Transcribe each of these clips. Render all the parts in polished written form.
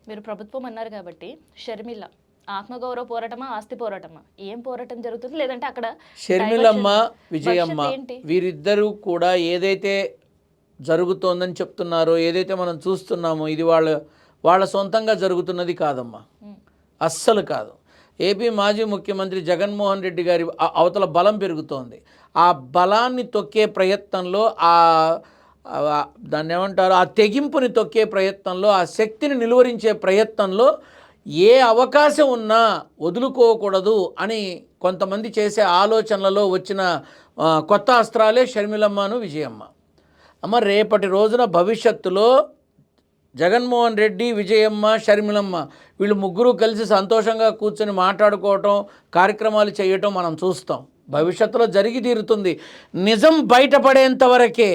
మీరు ప్రభుత్వం అన్నారు కాబట్టి షర్మిల ఆత్మగౌరవ పోరాటమా, ఆస్తి పోరాటమా, ఏం పోరాటం జరుగుతుంది? లేదంటే అక్కడ షర్మిలమ్మ, విజయమ్మ భవిష్యత్తు ఏంటి? వీరిద్దరూ కూడా ఏదైతే జరుగుతోందని చెప్తున్నారో, ఏదైతే మనం చూస్తున్నామో, ఇది వాళ్ళ సొంతంగా జరుగుతున్నది కాదమ్మా, అస్సలు కాదు. ఏపీ మాజీ ముఖ్యమంత్రి జగన్మోహన్ రెడ్డి గారి అవతల బలం పెరుగుతోంది. ఆ బలాన్ని తొక్కే ప్రయత్నంలో, దాన్ని ఏమంటారు, ఆ తెగింపుని తొక్కే ప్రయత్నంలో, ఆ శక్తిని నిలువరించే ప్రయత్నంలో ఏ అవకాశం ఉన్నా వదులుకోకూడదు అని కొంతమంది చేసే ఆలోచనలలో వచ్చిన కొత్త అస్త్రాలే షర్మిలమ్మను, విజయమ్మ. అమ్మ, రేపటి రోజున భవిష్యత్తులో జగన్మోహన్ రెడ్డి, విజయమ్మ, షర్మిలమ్మ వీళ్ళు ముగ్గురు కలిసి సంతోషంగా కూర్చొని మాట్లాడుకోవటం, కార్యక్రమాలు చేయటం మనం చూస్తాం. భవిష్యత్తులో జరిగి తీరుతుంది. నిజం బయటపడేంత వరకే.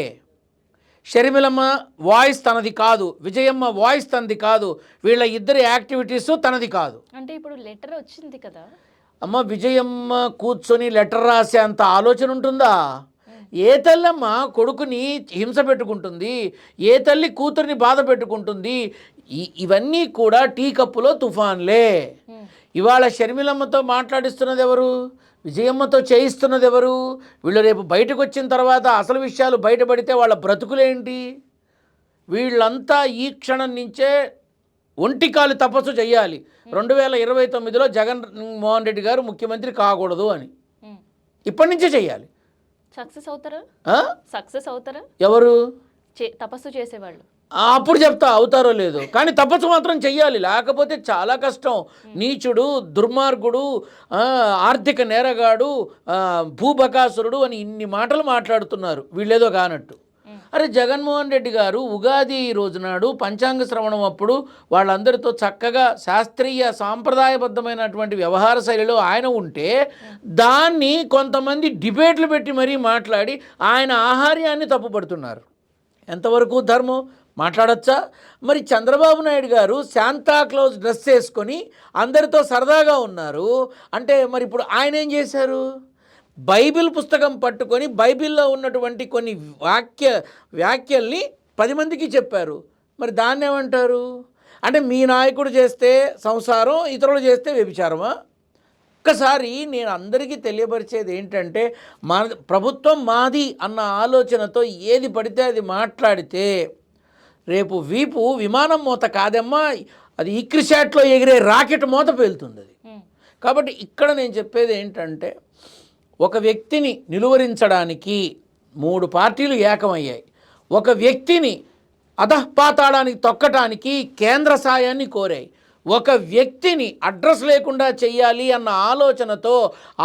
షర్మిలమ్మ వాయిస్ తనది కాదు, విజయమ్మ వాయిస్ తనది కాదు, వీళ్ళ ఇద్దరి యాక్టివిటీస్ తనది కాదు. అంటే ఇప్పుడు లెటర్ వచ్చింది కదా అమ్మ, విజయమ్మ కూర్చొని లెటర్ రాసే అంత ఆలోచన ఉంటుందా? ఏ తల్లమ్మ కొడుకుని హింస పెట్టుకుంటుంది? ఏ తల్లి కూతురిని బాధ పెట్టుకుంటుంది? ఇవన్నీ కూడా టీ కప్పులో తుఫాన్లే. ఇవాళ షర్మిలమ్మతో మాట్లాడిస్తున్నది ఎవరు? విజయమ్మతో చేయిస్తున్నది ఎవరు? వీళ్ళు రేపు బయటకు వచ్చిన తర్వాత అసలు విషయాలు బయటపడితే వాళ్ళ బ్రతుకులేంటి? వీళ్ళంతా ఈ క్షణం నుంచే ఒంటికాలు తపస్సు చేయాలి. 2029లో జగన్మోహన్ రెడ్డి గారు ముఖ్యమంత్రి కాకూడదు అని ఇప్పటి నుంచే చెయ్యాలి. సక్సెస్ అవుతారా ఎవరు? తపస్సు చేసేవాళ్ళు. అప్పుడు చెప్తా అవుతారో లేదో, కానీ తపస్సు మాత్రం చెయ్యాలి. లేకపోతే చాలా కష్టం. నీచుడు, దుర్మార్గుడు, ఆర్థిక నేరగాడు, భూబకాసురుడు అని ఇన్ని మాటలు మాట్లాడుతున్నారు వీళ్ళేదో కానట్టు. అరే, జగన్మోహన్ రెడ్డి గారు ఉగాది రోజునాడు పంచాంగ శ్రవణం అప్పుడు వాళ్ళందరితో చక్కగా శాస్త్రీయ సాంప్రదాయబద్ధమైనటువంటి వ్యవహార శైలిలో ఆయన ఉంటే, దాన్ని కొంతమంది డిబేట్లు పెట్టి మరీ మాట్లాడి ఆయన ఆహార్యాన్ని తప్పుపడుతున్నారు. ఎంతవరకు ధర్మం? మాట్లాడచ్చా? మరి చంద్రబాబు నాయుడు గారు శాంతాక్లౌజ్ డ్రెస్ వేసుకొని అందరితో సరదాగా ఉన్నారు అంటే, మరి ఇప్పుడు ఆయన ఏం చేశారు? బైబిల్ పుస్తకం పట్టుకొని బైబిల్లో ఉన్నటువంటి కొన్ని వ్యాఖ్యల్ని 10 మందికి చెప్పారు. మరి దాన్ని ఏమంటారు? అంటే మీ నాయకుడు చేస్తే సంసారం, ఇతరులు చేస్తే వ్యభిచారమా? ఒక్కసారి నేను అందరికీ తెలియపరిచేది ఏంటంటే, ప్రభుత్వం మాది అన్న ఆలోచనతో ఏది పడితే అది మాట్లాడితే రేపు వీపు విమానం మూత కాదమ్మా, అది ఇక్రిషాట్లో ఎగిరే రాకెట్ మూత పేలుతుంది అది. కాబట్టి ఇక్కడ నేను చెప్పేది ఏంటంటే, ఒక వ్యక్తిని నిలువరించడానికి 3 పార్టీలు ఏకమయ్యాయి. ఒక వ్యక్తిని అధఃపాతాళానికి తొక్కటానికి కేంద్ర సాయాన్ని కోరాయి. ఒక వ్యక్తిని అడ్రస్ లేకుండా చెయ్యాలి అన్న ఆలోచనతో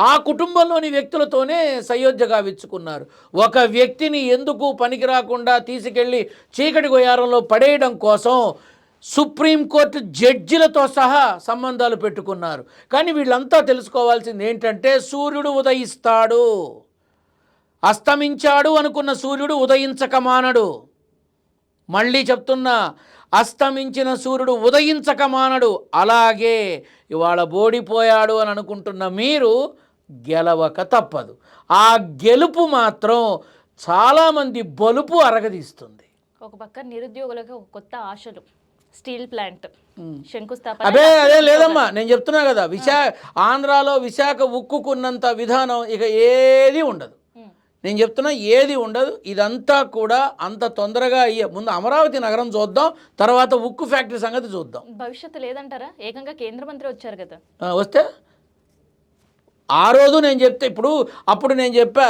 ఆ కుటుంబంలోని వ్యక్తులతోనే సయోధ్యగా విచ్చుకున్నారు. ఒక వ్యక్తిని ఎందుకు పనికి రాకుండా తీసుకెళ్ళి చీకటి గొయ్యారంలో పడేయడం కోసం సుప్రీంకోర్టు జడ్జిలతో సహా సంబంధాలు పెట్టుకున్నారు. కానీ వీళ్ళంతా తెలుసుకోవాల్సింది ఏంటంటే, సూర్యుడు ఉదయిస్తాడు, అస్తమించాడు అనుకున్న సూర్యుడు ఉదయించక మానడు. మళ్ళీ చెప్తున్నా, అస్తమించిన సూర్యుడు ఉదయించక మానడు. అలాగే ఇవాళ ఓడిపోయాడు అని అనుకుంటున్న మీరు గెలవక తప్పదు. ఆ గెలుపు మాత్రం చాలామంది బలుపు అరగదీస్తుంది. ఒక పక్క నిరుద్యోగులకు కొత్త ఆశలు, స్టీల్ ప్లాంట్ శంకుస్థాపన. అదే లేదమ్మా, నేను చెప్తున్నా కదా, ఆంధ్రాలో విశాఖ ఉక్కుకున్నంత విధానం ఇక ఏది ఉండదు. నేను చెప్తున్నా, ఏది ఉండదు. ఇదంతా కూడా అంత తొందరగా ముందు అమరావతి నగరం చూద్దాం, తర్వాత ఉక్కు ఫ్యాక్టరీ సంగతి చూద్దాం. భవిష్యత్తు లేదంటారా? ఏకంగా కేంద్ర మంత్రి వచ్చారు కదా, వస్తే ఆ రోజు నేను చెప్తే, అప్పుడు నేను చెప్పా,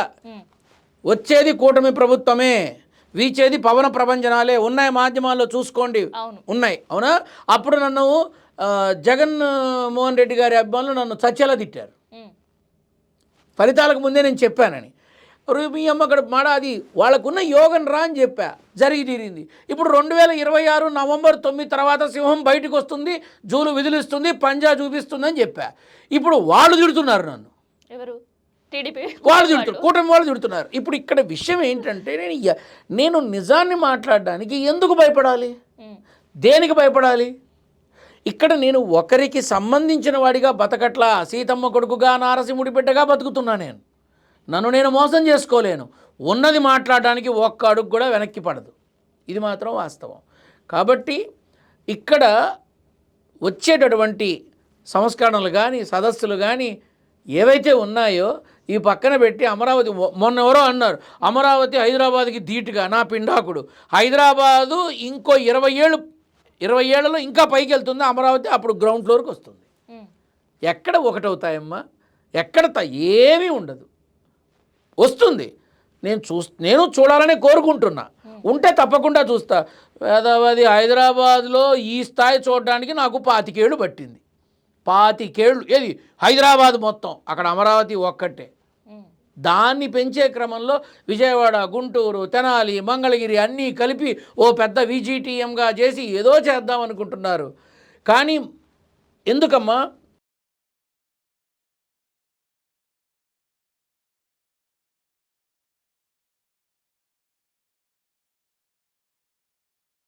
వచ్చేది కూటమి ప్రభుత్వమే, వీచేది పవన ప్రపంచనాలే. ఉన్నాయి, మాధ్యమాల్లో చూసుకోండి, ఉన్నాయి. అవునా? అప్పుడు నన్ను జగన్మోహన్ రెడ్డి గారి అభిమానులు నన్ను చచ్చేలా తిట్టారు. ఫలితాలకు ముందే నేను చెప్పానని. మీ అమ్మ అక్కడ అది వాళ్ళకున్న యోగం రా అని చెప్పా, జరిగి తీరింది. ఇప్పుడు 2026 నవంబర్ 9 తర్వాత సింహం బయటకు వస్తుంది, జూలు విధులిస్తుంది, పంజా చూపిస్తుంది అని చెప్పా. ఇప్పుడు వాళ్ళు తిడుతున్నారు నన్ను. ఎవరు? టీడీపీ వాళ్ళు తిడుతున్నారు, కూటమి వాళ్ళు తిడుతున్నారు. ఇప్పుడు ఇక్కడ విషయం ఏంటంటే, నేను నిజాన్ని మాట్లాడడానికి ఎందుకు భయపడాలి? దేనికి భయపడాలి? ఇక్కడ నేను ఒకరికి సంబంధించిన వాడిగా బతకట్లా, సీతమ్మ కొడుకుగా నారసింహుడి బిడ్డగా బతుకుతున్నా. నన్ను నేను మోసం చేసుకోలేను. ఉన్నది మాట్లాడడానికి ఒక్క అడుగు కూడా వెనక్కి పడదు. ఇది మాత్రం వాస్తవం. కాబట్టి ఇక్కడ వచ్చేటటువంటి సంస్కరణలు కానీ సదస్సులు కానీ ఏవైతే ఉన్నాయో ఈ పక్కన పెట్టి అమరావతి మొన్న ఎవరో అన్నారు అమరావతి హైదరాబాద్కి ధీటుగా. నా పిండాకుడు హైదరాబాదు ఇంకో 20 ఏళ్లలో ఇంకా పైకి వెళ్తుంది, అమరావతి అప్పుడు గ్రౌండ్ ఫ్లోర్కి వస్తుంది. ఎక్కడ ఒకటవుతాయమ్మా? ఏమీ ఉండదు. వస్తుంది. నేను చూడాలని కోరుకుంటున్నా, ఉంటే తప్పకుండా చూస్తా. వేదవది హైదరాబాద్లో ఈ స్థాయి చూడడానికి నాకు 25 ఏళ్ళు పట్టింది. 25 ఏళ్ళు ఏది హైదరాబాద్ మొత్తం, అక్కడ అమరావతి ఒక్కటే. దాన్ని పెంచే క్రమంలో విజయవాడ, గుంటూరు, తెనాలి, మంగళగిరి అన్నీ కలిపి ఓ పెద్ద VGTMగా చేసి ఏదో చేద్దాం అనుకుంటున్నారు. కానీ ఎందుకమ్మా